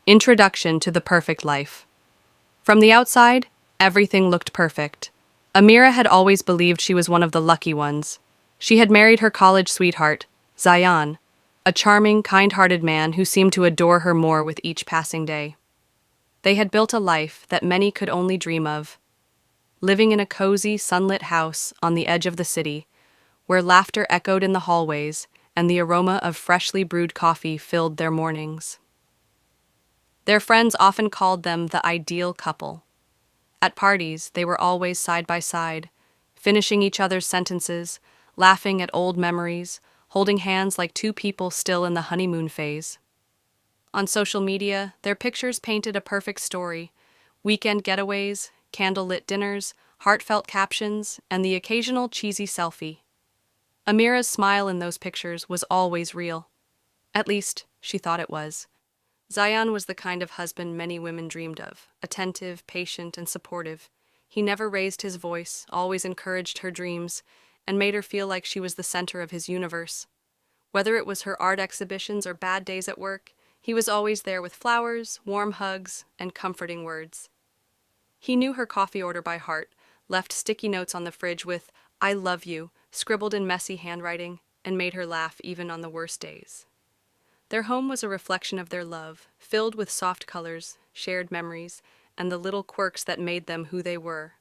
Introduction to the Perfect Life. From the outside, everything looked perfect. Amira had always believed she was one of the lucky ones. She had married her college sweetheart, Zayan, a charming, kind-hearted man who seemed to adore her more with each passing day. They had built a life that many could only dream of, living in a cozy, sunlit house on the edge of the city, where laughter echoed in the hallways and the aroma of freshly brewed coffee filled their mornings. Their friends often called them the ideal couple. At parties, they were always side by side, finishing each other's sentences, laughing at old memories, holding hands like two people still in the honeymoon phase. On social media, their pictures painted a perfect story: weekend getaways, candlelit dinners, heartfelt captions, and the occasional cheesy selfie. Amira's smile in those pictures was always real. At least, she thought it was. Zayan was the kind of husband many women dreamed of, attentive, patient, and supportive. He never raised his voice, always encouraged her dreams, and made her feel like she was the center of his universe. Whether it was her art exhibitions or bad days at work, he was always there with flowers, warm hugs, and comforting words. He knew her coffee order by heart, left sticky notes on the fridge with "I love you" scribbled in messy handwriting, and made her laugh even on the worst days. Their home was a reflection of their love, filled with soft colors, shared memories, and the little quirks that made them who they were.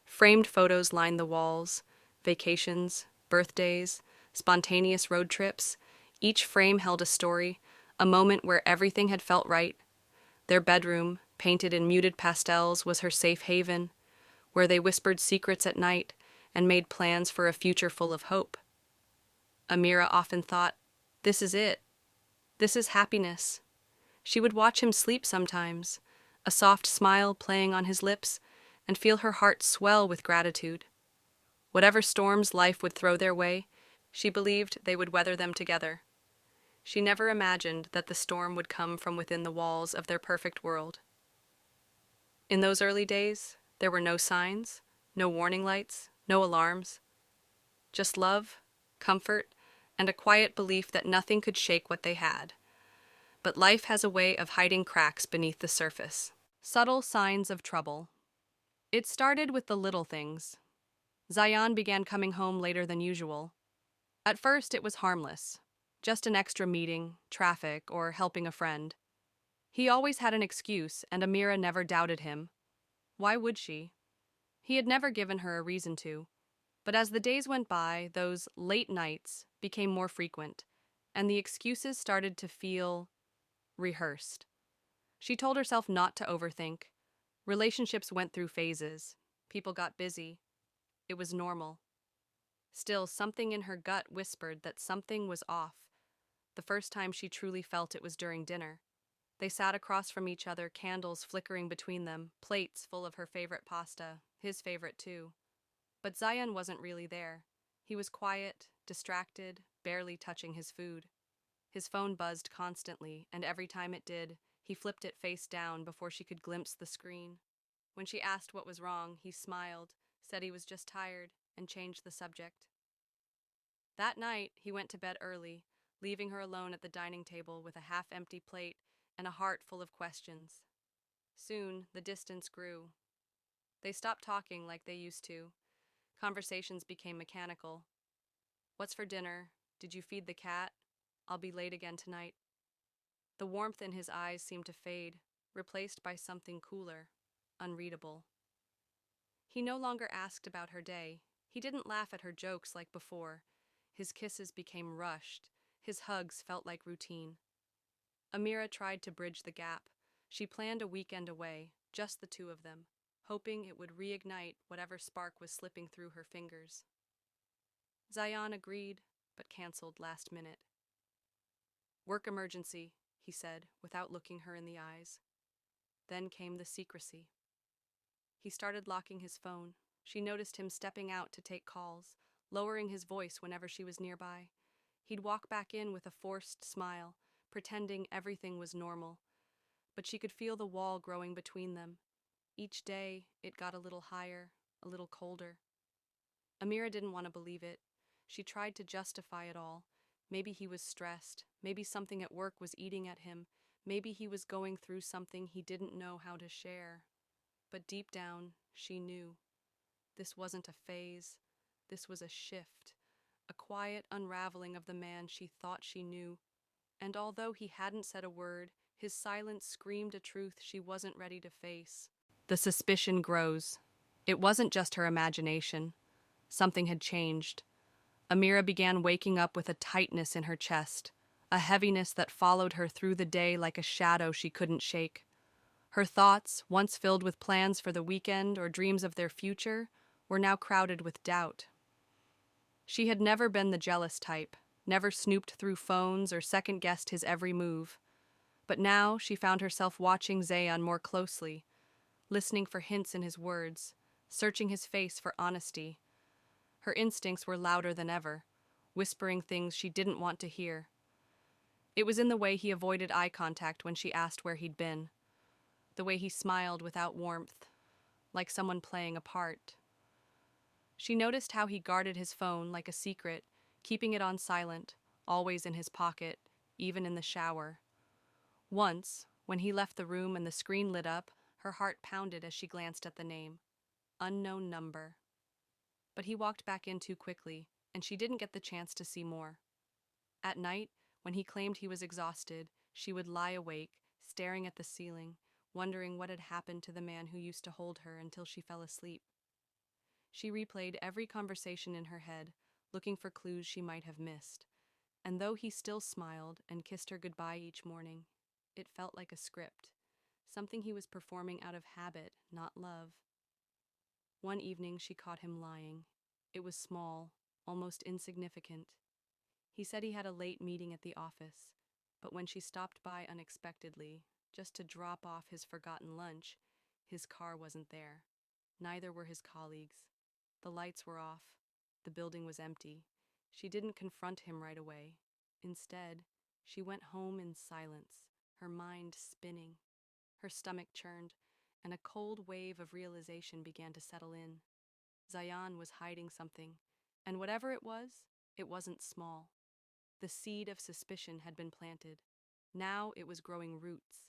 Framed photos lined the walls: vacations, birthdays, spontaneous road trips. Each frame held a story, a moment where everything had felt right. Their bedroom, painted in muted pastels, was her safe haven, where they whispered secrets at night and made plans for a future full of hope. Amira often thought, "This is it. This is happiness." She would watch him sleep sometimes, a soft smile playing on his lips, and feel her heart swell with gratitude. Whatever storms life would throw their way, she believed they would weather them together. She never imagined that the storm would come from within the walls of their perfect world. In those early days, there were no signs, no warning lights, no alarms. Just love, comfort, and a quiet belief that nothing could shake what they had. But life has a way of hiding cracks beneath the surface. Subtle signs of trouble. It started with the little things. Zayan began coming home later than usual. At first, it was harmless, just an extra meeting, traffic, or helping a friend. He always had an excuse, and Amira never doubted him. Why would she? He had never given her a reason to. But as the days went by, those late nights became more frequent, and the excuses started to feel rehearsed. She told herself not to overthink. Relationships went through phases. People got busy. It was normal. Still, something in her gut whispered that something was off. The first time she truly felt it was during dinner. They sat across from each other, candles flickering between them, plates full of her favorite pasta, his favorite too. But Zayan wasn't really there. He was quiet, distracted, barely touching his food. His phone buzzed constantly, and every time it did, he flipped it face down before she could glimpse the screen. When she asked what was wrong, he smiled, said he was just tired, and changed the subject. That night, he went to bed early, leaving her alone at the dining table with a half-empty plate and a heart full of questions. Soon, the distance grew. They stopped talking like they used to. Conversations became mechanical. "What's for dinner? Did you feed the cat? I'll be late again tonight." The warmth in his eyes seemed to fade, replaced by something cooler, unreadable. He no longer asked about her day. He didn't laugh at her jokes like before. His kisses became rushed. His hugs felt like routine. Amira tried to bridge the gap. She planned a weekend away, just the two of them, hoping it would reignite whatever spark was slipping through her fingers. Zayan agreed, but canceled last minute. "Work emergency," he said, without looking her in the eyes. Then came the secrecy. He started locking his phone. She noticed him stepping out to take calls, lowering his voice whenever she was nearby. He'd walk back in with a forced smile, pretending everything was normal. But she could feel the wall growing between them. Each day, it got a little higher, a little colder. Amira didn't want to believe it. She tried to justify it all. Maybe he was stressed. Maybe something at work was eating at him. Maybe he was going through something he didn't know how to share. But deep down, she knew. This wasn't a phase. This was a shift. A quiet unraveling of the man she thought she knew. And although he hadn't said a word, his silence screamed a truth she wasn't ready to face. The suspicion grows. It wasn't just her imagination. Something had changed. Amira began waking up with a tightness in her chest, a heaviness that followed her through the day like a shadow she couldn't shake. Her thoughts, once filled with plans for the weekend or dreams of their future, were now crowded with doubt. She had never been the jealous type, never snooped through phones or second-guessed his every move. But now she found herself watching Zayan more closely, listening for hints in his words, searching his face for honesty. Her instincts were louder than ever, whispering things she didn't want to hear. It was in the way he avoided eye contact when she asked where he'd been, the way he smiled without warmth, like someone playing a part. She noticed how he guarded his phone like a secret, keeping it on silent, always in his pocket, even in the shower. Once, when he left the room and the screen lit up, her heart pounded as she glanced at the name. Unknown number. But he walked back in too quickly, and she didn't get the chance to see more. At night, when he claimed he was exhausted, she would lie awake, staring at the ceiling, wondering what had happened to the man who used to hold her until she fell asleep. She replayed every conversation in her head, looking for clues she might have missed. And though he still smiled and kissed her goodbye each morning, it felt like a script, something he was performing out of habit, not love. One evening she caught him lying. It was small, almost insignificant. He said he had a late meeting at the office, but when she stopped by unexpectedly, just to drop off his forgotten lunch, his car wasn't there. Neither were his colleagues. The lights were off. The building was empty. She didn't confront him right away. Instead, she went home in silence, her mind spinning. Her stomach churned, and a cold wave of realization began to settle in. Zayan was hiding something, and whatever it wasn't small. The seed of suspicion had been planted. Now it was growing roots.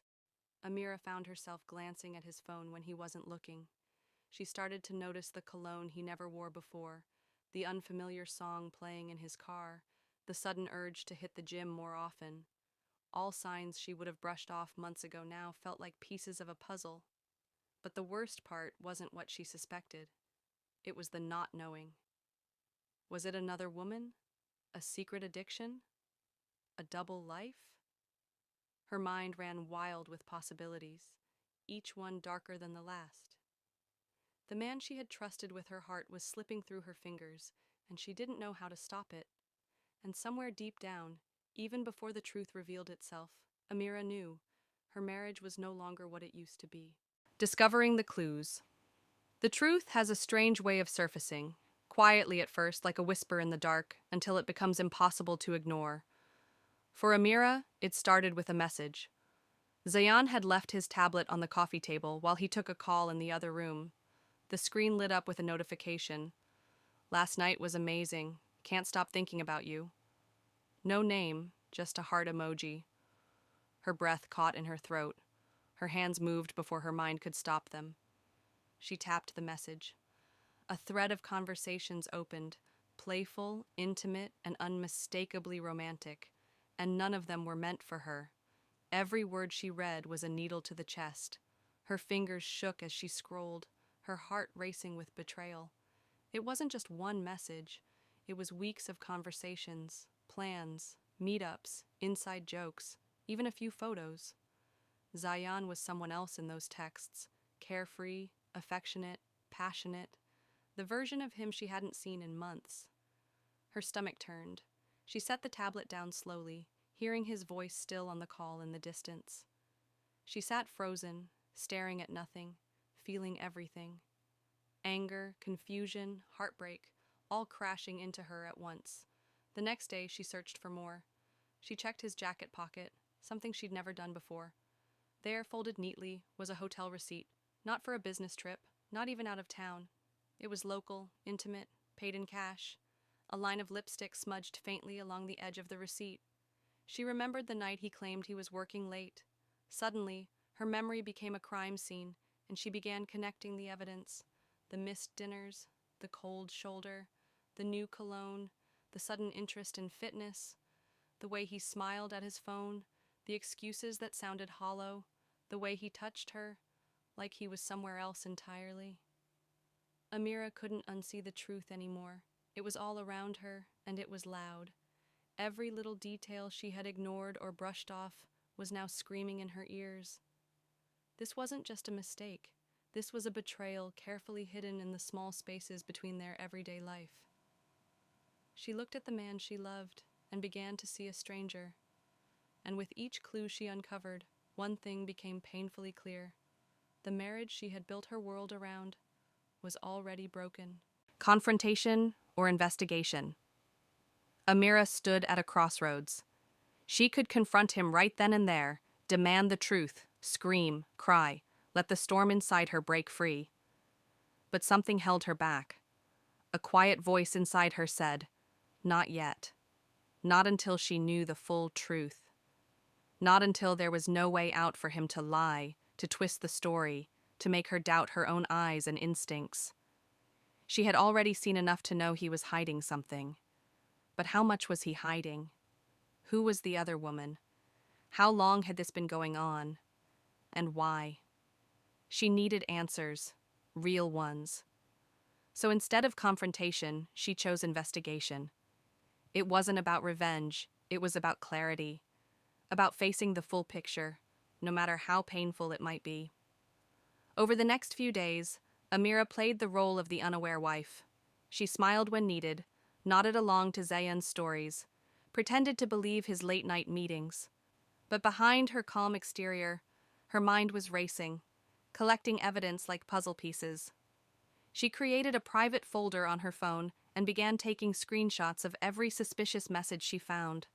Amira found herself glancing at his phone when he wasn't looking. She started to notice the cologne he never wore before, the unfamiliar song playing in his car, the sudden urge to hit the gym more often. All signs she would have brushed off months ago now felt like pieces of a puzzle. But the worst part wasn't what she suspected. It was the not knowing. Was it another woman? A secret addiction? A double life? Her mind ran wild with possibilities, each one darker than the last. The man she had trusted with her heart was slipping through her fingers, and she didn't know how to stop it. And somewhere deep down, even before the truth revealed itself, Amira knew her marriage was no longer what it used to be. Discovering the clues. The truth has a strange way of surfacing, quietly at first, like a whisper in the dark, until it becomes impossible to ignore. For Amira, it started with a message. Zayan had left his tablet on the coffee table while he took a call in the other room. The screen lit up with a notification. Last night was amazing. Can't stop thinking about you. No name, just a heart emoji. Her breath caught in her throat. Her hands moved before her mind could stop them. She tapped the message. A thread of conversations opened, playful, intimate, and unmistakably romantic, and none of them were meant for her. Every word she read was a needle to the chest. Her fingers shook as she scrolled, her heart racing with betrayal. It wasn't just one message. It was weeks of conversations, plans, meetups, inside jokes, even a few photos. Zayan was someone else in those texts, carefree, affectionate, passionate, the version of him she hadn't seen in months. Her stomach turned. She set the tablet down slowly, hearing his voice still on the call in the distance. She sat frozen, staring at nothing, feeling everything. Anger, confusion, heartbreak, all crashing into her at once. The next day, she searched for more. She checked his jacket pocket, something she'd never done before. There, folded neatly, was a hotel receipt, not for a business trip, not even out of town. It was local, intimate, paid in cash. A line of lipstick smudged faintly along the edge of the receipt. She remembered the night he claimed he was working late. Suddenly, her memory became a crime scene, and she began connecting the evidence: the missed dinners, the cold shoulder, the new cologne, the sudden interest in fitness, the way he smiled at his phone, the excuses that sounded hollow, the way he touched her, like he was somewhere else entirely. Amira couldn't unsee the truth anymore. It was all around her, and it was loud. Every little detail she had ignored or brushed off was now screaming in her ears. This wasn't just a mistake. This was a betrayal carefully hidden in the small spaces between their everyday life. She looked at the man she loved and began to see a stranger. And with each clue she uncovered, one thing became painfully clear. The marriage she had built her world around was already broken. Confrontation or investigation? Amira stood at a crossroads. She could confront him right then and there, demand the truth, scream, cry, let the storm inside her break free. But something held her back. A quiet voice inside her said, "Not yet. Not until she knew the full truth. Not until there was no way out for him to lie, to twist the story, to make her doubt her own eyes and instincts." She had already seen enough to know he was hiding something. But how much was he hiding? Who was the other woman? How long had this been going on? And why? She needed answers, real ones. So instead of confrontation, she chose investigation. It wasn't about revenge, it was about clarity, about facing the full picture, no matter how painful it might be. Over the next few days, Amira played the role of the unaware wife. She smiled when needed, nodded along to Zayan's stories, pretended to believe his late-night meetings. But behind her calm exterior, her mind was racing, collecting evidence like puzzle pieces. She created a private folder on her phone and began taking screenshots of every suspicious message she found.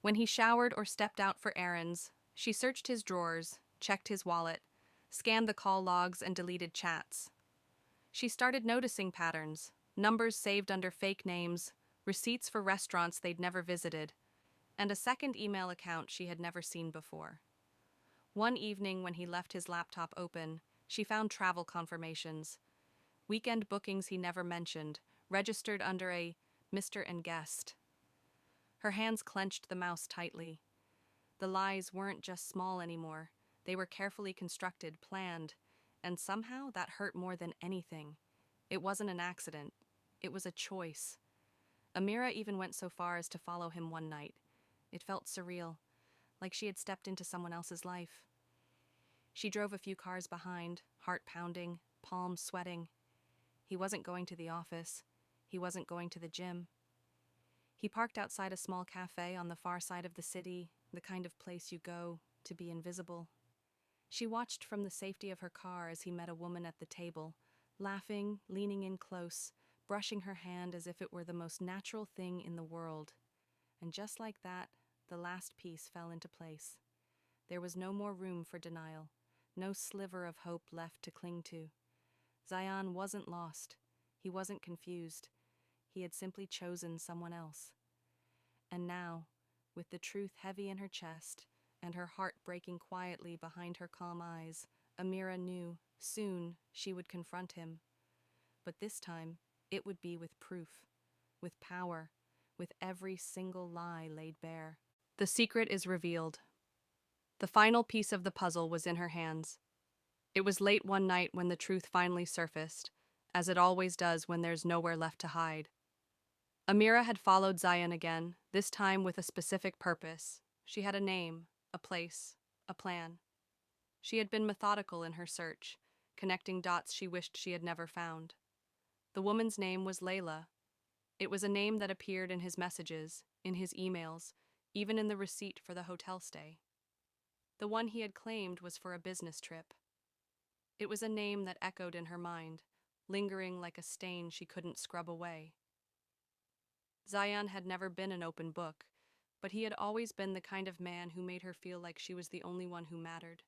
When he showered or stepped out for errands, she searched his drawers, checked his wallet, scanned the call logs and deleted chats. She started noticing patterns: numbers saved under fake names, receipts for restaurants they'd never visited, and a second email account she had never seen before. One evening when he left his laptop open, she found travel confirmations, weekend bookings he never mentioned, registered under a Mr. and Guest. Her hands clenched the mouse tightly. The lies weren't just small anymore. They were carefully constructed, planned, and somehow that hurt more than anything. It wasn't an accident. It was a choice. Amira even went so far as to follow him one night. It felt surreal, like she had stepped into someone else's life. She drove a few cars behind, heart pounding, palms sweating. He wasn't going to the office. He wasn't going to the gym. He parked outside a small cafe on the far side of the city, the kind of place you go to be invisible. She watched from the safety of her car as he met a woman at the table, laughing, leaning in close, brushing her hand as if it were the most natural thing in the world. And just like that, the last piece fell into place. There was no more room for denial, no sliver of hope left to cling to. Zayan wasn't lost. He wasn't confused. He had simply chosen someone else. And now, with the truth heavy in her chest and her heart breaking quietly behind her calm eyes, Amira knew soon she would confront him. But this time, it would be with proof, with power, with every single lie laid bare. The secret is revealed. The final piece of the puzzle was in her hands. It was late one night when the truth finally surfaced, as it always does when there's nowhere left to hide. Amira had followed Zayan again, this time with a specific purpose. She had a name, a place, a plan. She had been methodical in her search, connecting dots she wished she had never found. The woman's name was Layla. It was a name that appeared in his messages, in his emails, even in the receipt for the hotel stay. The one he had claimed was for a business trip. It was a name that echoed in her mind, lingering like a stain she couldn't scrub away. Zayan had never been an open book, but he had always been the kind of man who made her feel like she was the only one who mattered.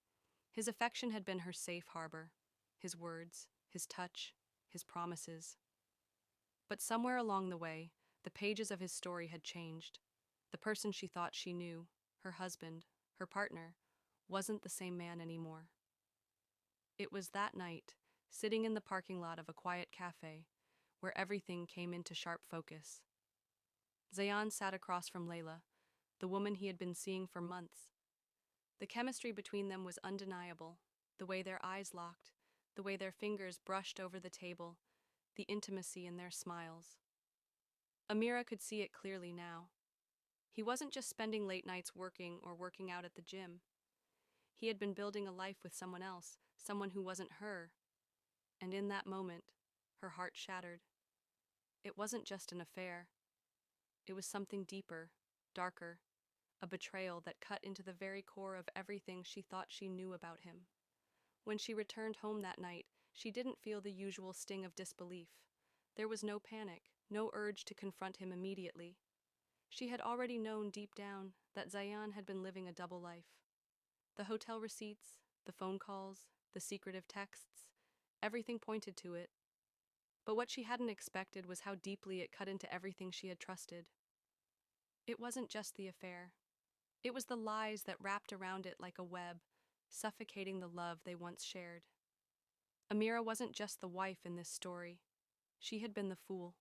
His affection had been her safe harbor, his words, his touch, his promises. But somewhere along the way, the pages of his story had changed. The person she thought she knew, her husband, her partner, wasn't the same man anymore. It was that night, sitting in the parking lot of a quiet cafe, where everything came into sharp focus. Zayan sat across from Layla, the woman he had been seeing for months. The chemistry between them was undeniable, the way their eyes locked, the way their fingers brushed over the table, the intimacy in their smiles. Amira could see it clearly now. He wasn't just spending late nights working or working out at the gym. He had been building a life with someone else, someone who wasn't her. And in that moment, her heart shattered. It wasn't just an affair. It was something deeper, darker, a betrayal that cut into the very core of everything she thought she knew about him. When she returned home that night, she didn't feel the usual sting of disbelief. There was no panic, no urge to confront him immediately. She had already known deep down that Zayan had been living a double life. The hotel receipts, the phone calls, the secretive texts, everything pointed to it. But what she hadn't expected was how deeply it cut into everything she had trusted. It wasn't just the affair. It was the lies that wrapped around it like a web, suffocating the love they once shared. Amira wasn't just the wife in this story. She had been the fool,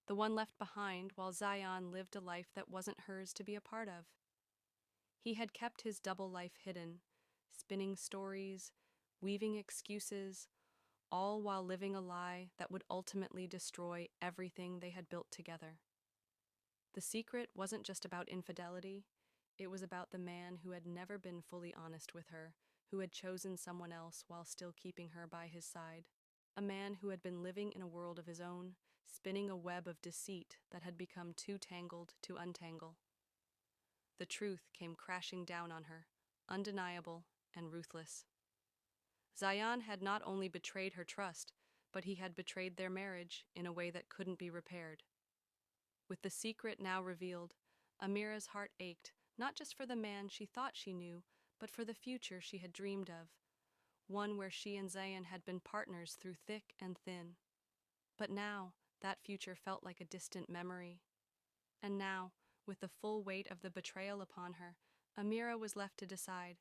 the one left behind while Zayan lived a life that wasn't hers to be a part of. He had kept his double life hidden, spinning stories, weaving excuses, all while living a lie that would ultimately destroy everything they had built together. The secret wasn't just about infidelity, it was about the man who had never been fully honest with her, who had chosen someone else while still keeping her by his side. A man who had been living in a world of his own, spinning a web of deceit that had become too tangled to untangle. The truth came crashing down on her, undeniable and ruthless. Zayan had not only betrayed her trust, but he had betrayed their marriage in a way that couldn't be repaired. With the secret now revealed, Amira's heart ached, not just for the man she thought she knew, but for the future she had dreamed of, one where she and Zayan had been partners through thick and thin. But now, that future felt like a distant memory. And now, with the full weight of the betrayal upon her, Amira was left to decide,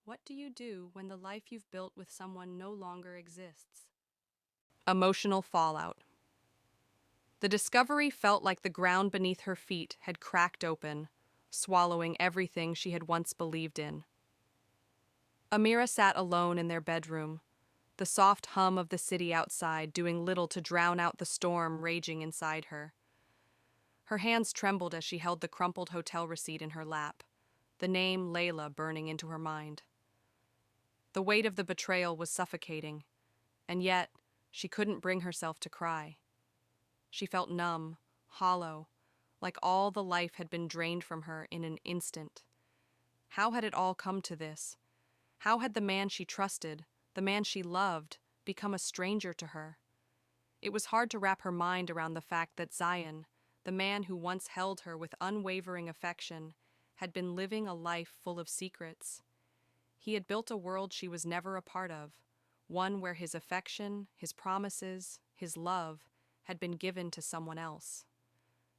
what do you do when the life you've built with someone no longer exists? Emotional fallout. The discovery felt like the ground beneath her feet had cracked open, swallowing everything she had once believed in. Amira sat alone in their bedroom, the soft hum of the city outside doing little to drown out the storm raging inside her. Her hands trembled as she held the crumpled hotel receipt in her lap, the name Layla burning into her mind. The weight of the betrayal was suffocating, and yet she couldn't bring herself to cry. She felt numb, hollow, like all the life had been drained from her in an instant. How had it all come to this? How had the man she trusted, the man she loved, become a stranger to her? It was hard to wrap her mind around the fact that Zayan, the man who once held her with unwavering affection, had been living a life full of secrets. He had built a world she was never a part of, one where his affection, his promises, his love had been given to someone else.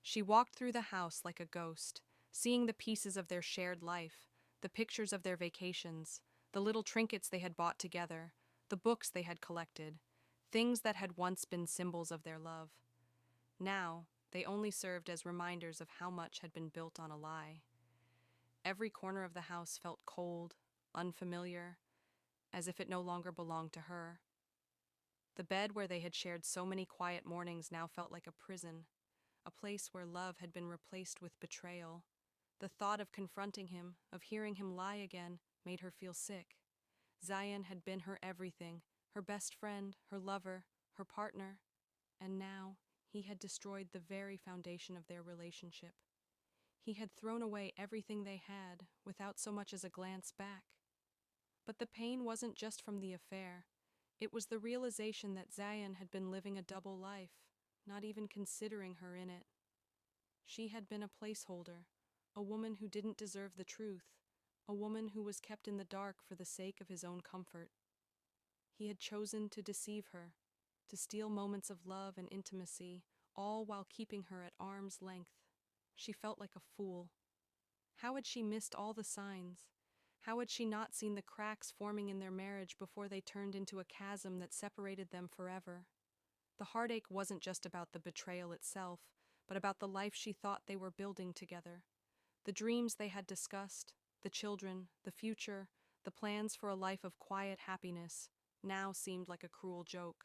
She walked through the house like a ghost, seeing the pieces of their shared life, the pictures of their vacations, the little trinkets they had bought together, the books they had collected, things that had once been symbols of their love. Now, they only served as reminders of how much had been built on a lie. Every corner of the house felt cold, unfamiliar, as if it no longer belonged to her. The bed where they had shared so many quiet mornings now felt like a prison, a place where love had been replaced with betrayal. The thought of confronting him, of hearing him lie again, made her feel sick. Zayan had been her everything, her best friend, her lover, her partner, and now he had destroyed the very foundation of their relationship. He had thrown away everything they had, without so much as a glance back. But the pain wasn't just from the affair. It was the realization that Zayan had been living a double life, not even considering her in it. She had been a placeholder, a woman who didn't deserve the truth, a woman who was kept in the dark for the sake of his own comfort. He had chosen to deceive her, to steal moments of love and intimacy, all while keeping her at arm's length. She felt like a fool. How had she missed all the signs? How had she not seen the cracks forming in their marriage before they turned into a chasm that separated them forever? The heartache wasn't just about the betrayal itself, but about the life she thought they were building together. The dreams they had discussed, the children, the future, the plans for a life of quiet happiness, now seemed like a cruel joke.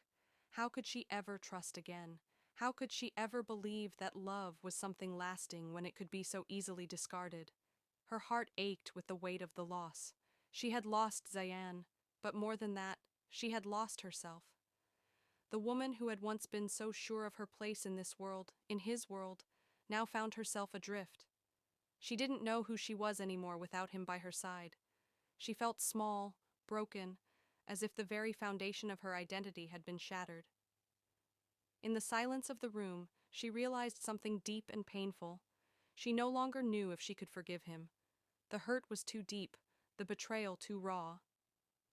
How could she ever trust again? How could she ever believe that love was something lasting when it could be so easily discarded? Her heart ached with the weight of the loss. She had lost Zayan, but more than that, she had lost herself. The woman who had once been so sure of her place in this world, in his world, now found herself adrift. She didn't know who she was anymore without him by her side. She felt small, broken, as if the very foundation of her identity had been shattered. In the silence of the room, she realized something deep and painful. She no longer knew if she could forgive him. The hurt was too deep, the betrayal too raw.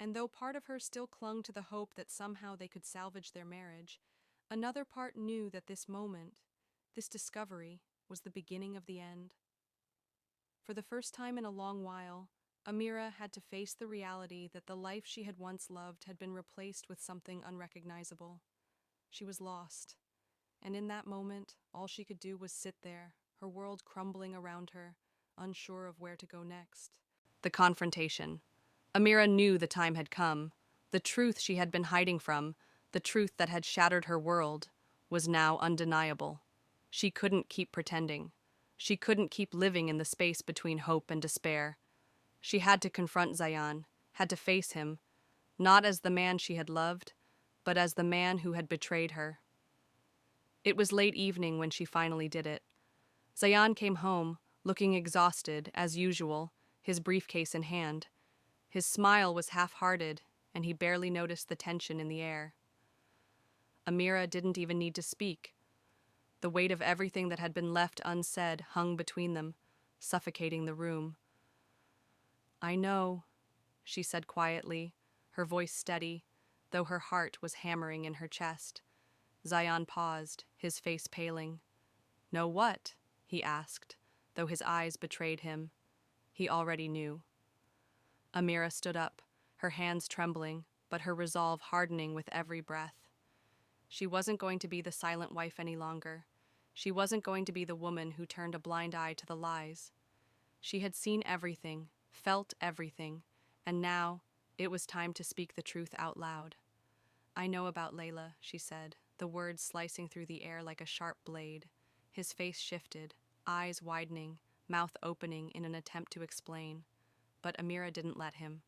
And though part of her still clung to the hope that somehow they could salvage their marriage, another part knew that this moment, this discovery, was the beginning of the end. For the first time in a long while, Amira had to face the reality that the life she had once loved had been replaced with something unrecognizable. She was lost, and in that moment, all she could do was sit there, her world crumbling around her, unsure of where to go next. The confrontation. Amira knew the time had come. The truth she had been hiding from, the truth that had shattered her world, was now undeniable. She couldn't keep pretending. She couldn't keep living in the space between hope and despair. She had to confront Zayan, had to face him, not as the man she had loved, but as the man who had betrayed her. It was late evening when she finally did it. Zayan came home, looking exhausted, as usual, his briefcase in hand. His smile was half-hearted, and he barely noticed the tension in the air. Amira didn't even need to speak. The weight of everything that had been left unsaid hung between them, suffocating the room. "I know," she said quietly, her voice steady, though her heart was hammering in her chest. Zayan paused, his face paling. "Know what?" he asked, though his eyes betrayed him. He already knew. Amira stood up, her hands trembling, but her resolve hardening with every breath. She wasn't going to be the silent wife any longer. She wasn't going to be the woman who turned a blind eye to the lies. She had seen everything, felt everything, and now it was time to speak the truth out loud. "I know about Layla," she said, the words slicing through the air like a sharp blade. His face shifted, eyes widening, mouth opening in an attempt to explain. But Amira didn't let him.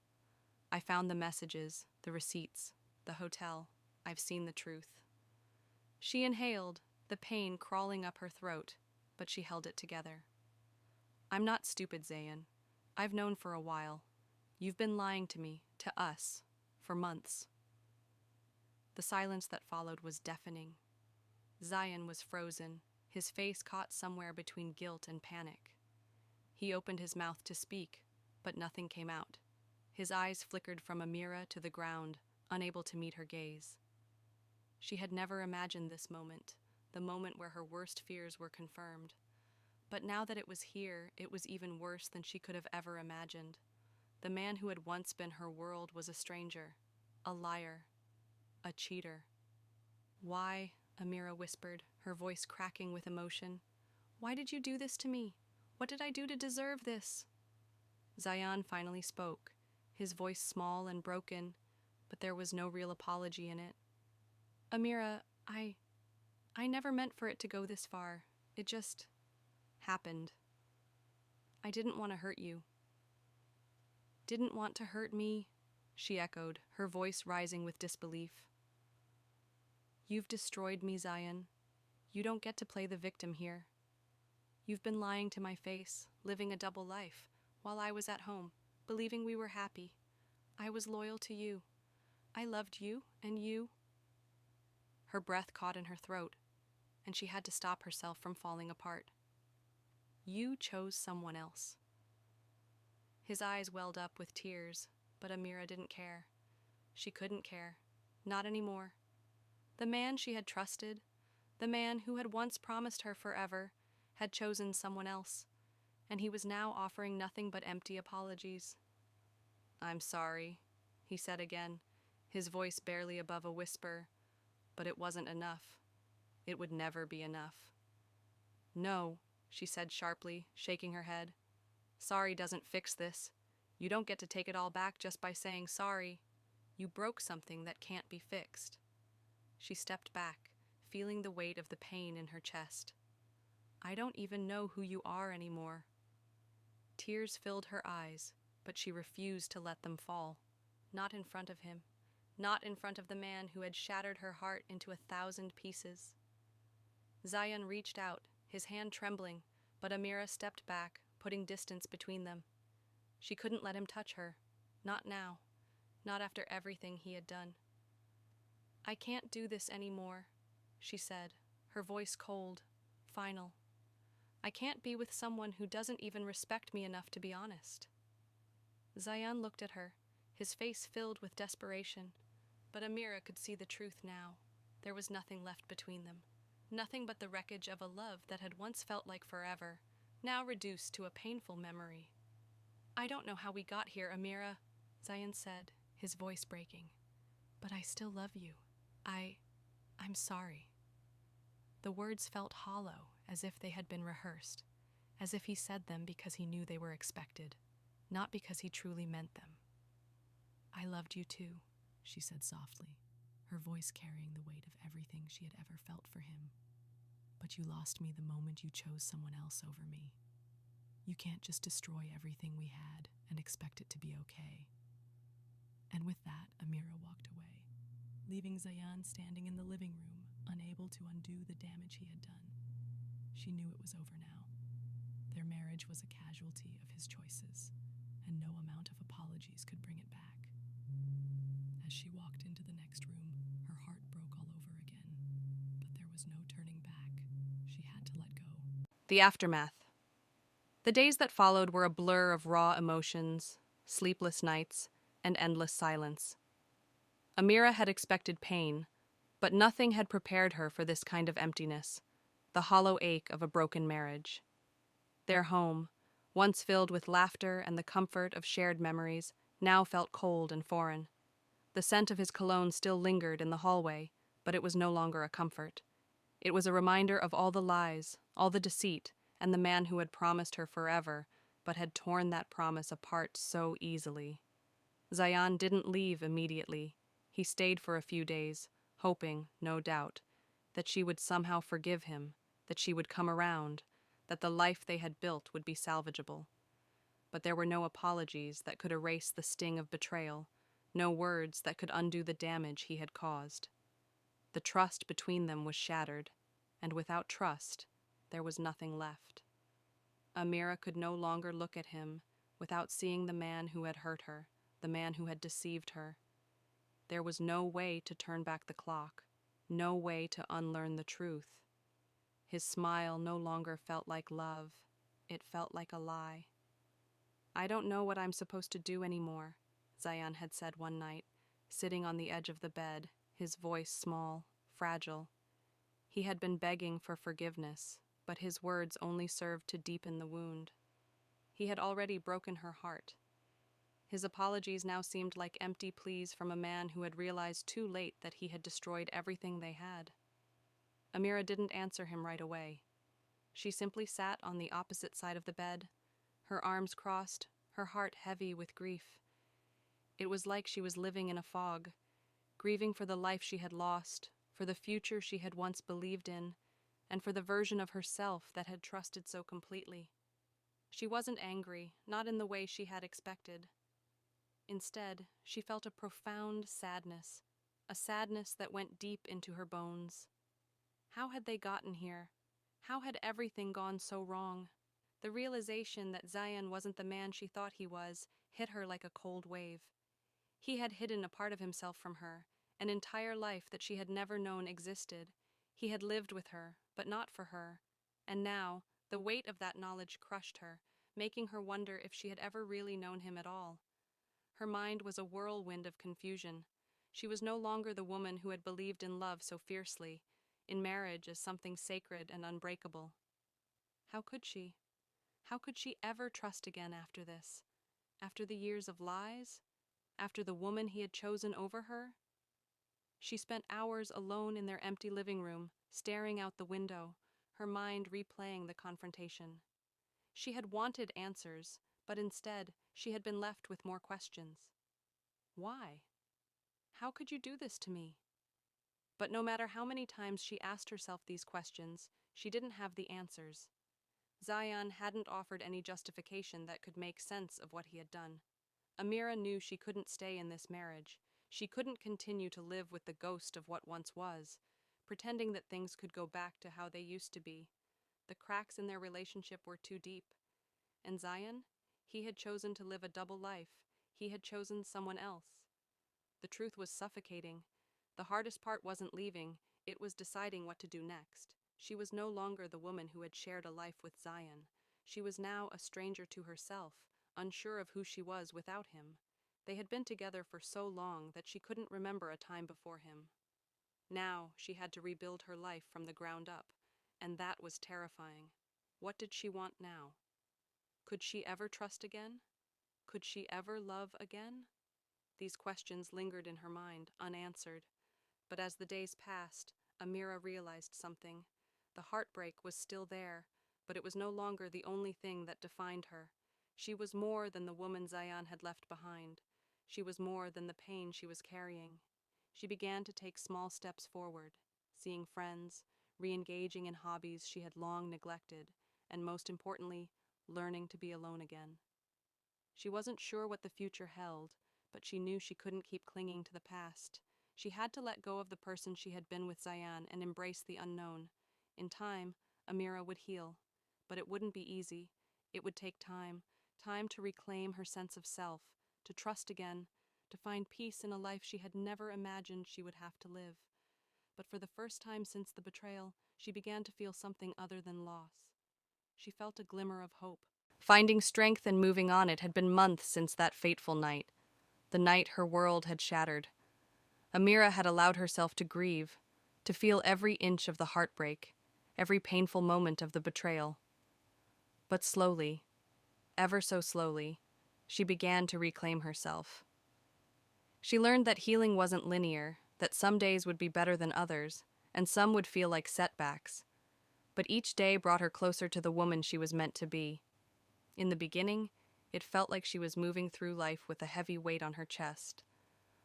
"I found the messages, the receipts, the hotel. I've seen the truth." She inhaled, the pain crawling up her throat, but she held it together. "I'm not stupid, Zayan. I've known for a while. You've been lying to me, to us, for months." The silence that followed was deafening. Zayan was frozen, his face caught somewhere between guilt and panic. He opened his mouth to speak, but nothing came out. His eyes flickered from Amira to the ground, unable to meet her gaze. She had never imagined this moment, the moment where her worst fears were confirmed. But now that it was here, it was even worse than she could have ever imagined. The man who had once been her world was a stranger, a liar, a cheater. "Why?" Amira whispered, her voice cracking with emotion. "Why did you do this to me? What did I do to deserve this?" Zayan finally spoke, his voice small and broken, but there was no real apology in it. "Amira, I never meant for it to go this far. It just happened. I didn't want to hurt you." "Didn't want to hurt me?" she echoed, her voice rising with disbelief. "You've destroyed me, Zayan. You don't get to play the victim here. You've been lying to my face, living a double life, while I was at home, believing we were happy. I was loyal to you. I loved you, and you." Her breath caught in her throat, and she had to stop herself from falling apart. "You chose someone else." His eyes welled up with tears, but Amira didn't care. She couldn't care. Not anymore. The man she had trusted, the man who had once promised her forever, had chosen someone else, and he was now offering nothing but empty apologies. I'm sorry, he said again, his voice barely above a whisper, but it wasn't enough. It would never be enough. No, she said sharply, shaking her head. Sorry doesn't fix this. You don't get to take it all back just by saying sorry. You broke something that can't be fixed. She stepped back, feeling the weight of the pain in her chest. I don't even know who you are anymore. Tears filled her eyes, but she refused to let them fall. Not in front of him. Not in front of the man who had shattered her heart into 1,000 pieces. Zion reached out, his hand trembling, but Amira stepped back, putting distance between them. She couldn't let him touch her. Not now. Not after everything he had done. I can't do this anymore, she said, her voice cold, final. I can't be with someone who doesn't even respect me enough to be honest. Zion looked at her, his face filled with desperation, but Amira could see the truth now. There was nothing left between them. Nothing but the wreckage of a love that had once felt like forever, now reduced to a painful memory. I don't know how we got here, Amira, Zion said, his voice breaking. But I still love you. I'm sorry. The words felt hollow, as if they had been rehearsed, as if he said them because he knew they were expected, not because he truly meant them. I loved you too, she said softly, her voice carrying the weight of everything she had ever felt for him. But you lost me the moment you chose someone else over me. You can't just destroy everything we had and expect it to be okay. And with that, Amira walked away, leaving Zion standing in the living room, unable to undo the damage he had done. She knew it was over now. Their marriage was a casualty of his choices, and no amount of apologies could bring it back. As she walked into the next room, her heart broke all over again, but there was no turning back. She had to let go. The aftermath. The days that followed were a blur of raw emotions, sleepless nights, and endless silence. Amira had expected pain, but nothing had prepared her for this kind of emptiness, the hollow ache of a broken marriage. Their home, once filled with laughter and the comfort of shared memories, now felt cold and foreign. The scent of his cologne still lingered in the hallway, but it was no longer a comfort. It was a reminder of all the lies, all the deceit, and the man who had promised her forever, but had torn that promise apart so easily. Zion didn't leave immediately. He stayed for a few days, hoping, no doubt, that she would somehow forgive him, that she would come around, that the life they had built would be salvageable. But there were no apologies that could erase the sting of betrayal, no words that could undo the damage he had caused. The trust between them was shattered, and without trust, there was nothing left. Amira could no longer look at him without seeing the man who had hurt her, the man who had deceived her. There was no way to turn back the clock, no way to unlearn the truth. His smile no longer felt like love, it felt like a lie. I don't know what I'm supposed to do anymore, Zion had said one night, sitting on the edge of the bed, his voice small, fragile. He had been begging for forgiveness, but his words only served to deepen the wound. He had already broken her heart. His apologies now seemed like empty pleas from a man who had realized too late that he had destroyed everything they had. Amira didn't answer him right away. She simply sat on the opposite side of the bed, her arms crossed, her heart heavy with grief. It was like she was living in a fog, grieving for the life she had lost, for the future she had once believed in, and for the version of herself that had trusted so completely. She wasn't angry, not in the way she had expected. Instead, she felt a profound sadness, a sadness that went deep into her bones. How had they gotten here? How had everything gone so wrong? The realization that Zion wasn't the man she thought he was hit her like a cold wave. He had hidden a part of himself from her, an entire life that she had never known existed. He had lived with her, but not for her. And now, the weight of that knowledge crushed her, making her wonder if she had ever really known him at all. Her mind was a whirlwind of confusion. She was no longer the woman who had believed in love so fiercely, in marriage as something sacred and unbreakable. How could she? How could she ever trust again after this? After the years of lies? after the woman he had chosen over her? She spent hours alone in their empty living room, staring out the window, her mind replaying the confrontation. She had wanted answers, but instead, she had been left with more questions. Why? How could you do this to me? But no matter how many times she asked herself these questions, she didn't have the answers. Zion hadn't offered any justification that could make sense of what he had done. Amira knew she couldn't stay in this marriage. She couldn't continue to live with the ghost of what once was, pretending that things could go back to how they used to be. The cracks in their relationship were too deep. And Zion? He had chosen to live a double life. He had chosen someone else. The truth was suffocating. The hardest part wasn't leaving, it was deciding what to do next. She was no longer the woman who had shared a life with Zion. She was now a stranger to herself, unsure of who she was without him. They had been together for so long that she couldn't remember a time before him. Now she had to rebuild her life from the ground up, and that was terrifying. What did she want now? Could she ever trust again? Could she ever love again? These questions lingered in her mind, unanswered. But as the days passed, Amira realized something. The heartbreak was still there, but it was no longer the only thing that defined her. She was more than the woman Zayan had left behind. She was more than the pain she was carrying. She began to take small steps forward, seeing friends, re-engaging in hobbies she had long neglected, and most importantly, learning to be alone again. She wasn't sure what the future held, but she knew she couldn't keep clinging to the past. She had to let go of the person she had been with Zayan and embrace the unknown. In time, Amira would heal, but it wouldn't be easy. It would take time, time to reclaim her sense of self, to trust again, to find peace in a life she had never imagined she would have to live. But for the first time since the betrayal, she began to feel something other than loss. She felt a glimmer of hope. Finding strength and moving on, it had been months since that fateful night, the night her world had shattered. Amira had allowed herself to grieve, to feel every inch of the heartbreak, every painful moment of the betrayal. But slowly, ever so slowly, she began to reclaim herself. She learned that healing wasn't linear, that some days would be better than others, and some would feel like setbacks. But each day brought her closer to the woman she was meant to be. In the beginning, it felt like she was moving through life with a heavy weight on her chest.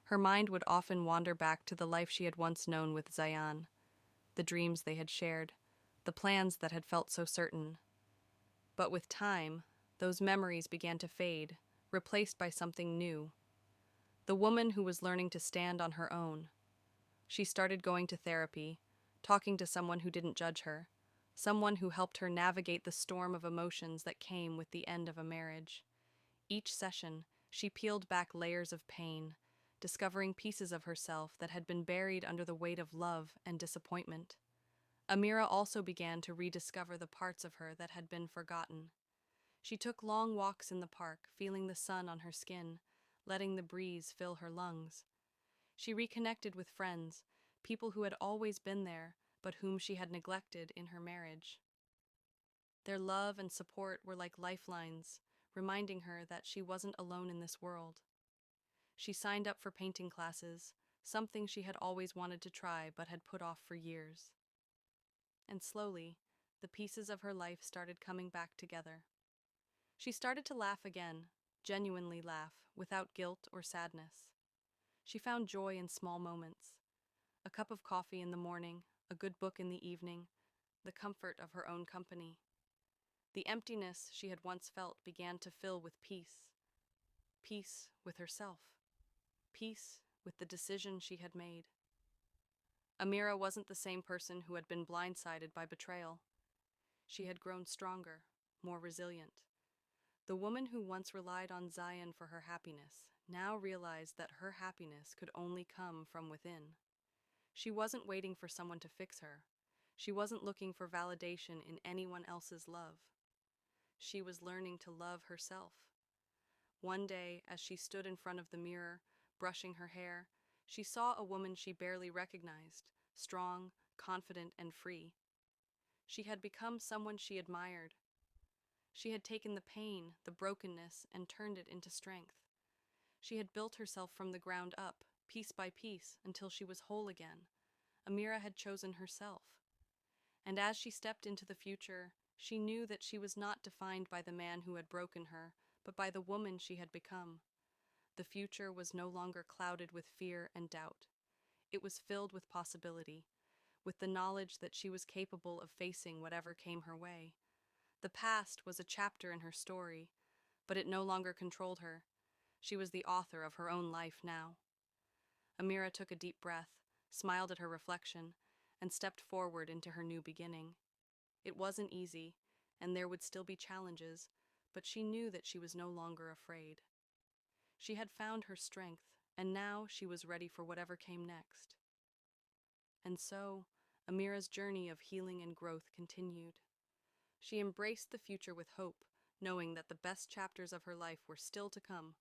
Her mind would often wander back to the life she had once known with Zayan, the dreams they had shared, the plans that had felt so certain. But with time, those memories began to fade, replaced by something new. The woman who was learning to stand on her own. She started going to therapy, talking to someone who didn't judge her, someone who helped her navigate the storm of emotions that came with the end of a marriage. Each session, she peeled back layers of pain, discovering pieces of herself that had been buried under the weight of love and disappointment. Amira also began to rediscover the parts of her that had been forgotten. She took long walks in the park, feeling the sun on her skin, letting the breeze fill her lungs. She reconnected with friends, people who had always been there, but whom she had neglected in her marriage. Their love and support were like lifelines, reminding her that she wasn't alone in this world. She signed up for painting classes, something she had always wanted to try but had put off for years. And slowly, the pieces of her life started coming back together. She started to laugh again, genuinely laugh, without guilt or sadness. She found joy in small moments. A cup of coffee in the morning, a good book in the evening, the comfort of her own company. The emptiness she had once felt began to fill with peace. Peace with herself. Peace with the decision she had made. Amira wasn't the same person who had been blindsided by betrayal. She had grown stronger, more resilient. The woman who once relied on Zion for her happiness now realized that her happiness could only come from within. She wasn't waiting for someone to fix her. She wasn't looking for validation in anyone else's love. She was learning to love herself. One day, as she stood in front of the mirror, brushing her hair, she saw a woman she barely recognized, strong, confident, and free. She had become someone she admired. She had taken the pain, the brokenness, and turned it into strength. She had built herself from the ground up, piece by piece, until she was whole again. Amira had chosen herself. And as she stepped into the future, she knew that she was not defined by the man who had broken her, but by the woman she had become. The future was no longer clouded with fear and doubt. It was filled with possibility, with the knowledge that she was capable of facing whatever came her way. The past was a chapter in her story, but it no longer controlled her. She was the author of her own life now. Amira took a deep breath, smiled at her reflection, and stepped forward into her new beginning. It wasn't easy, and there would still be challenges, but she knew that she was no longer afraid. She had found her strength, and now she was ready for whatever came next. And so, Amira's journey of healing and growth continued. She embraced the future with hope, knowing that the best chapters of her life were still to come.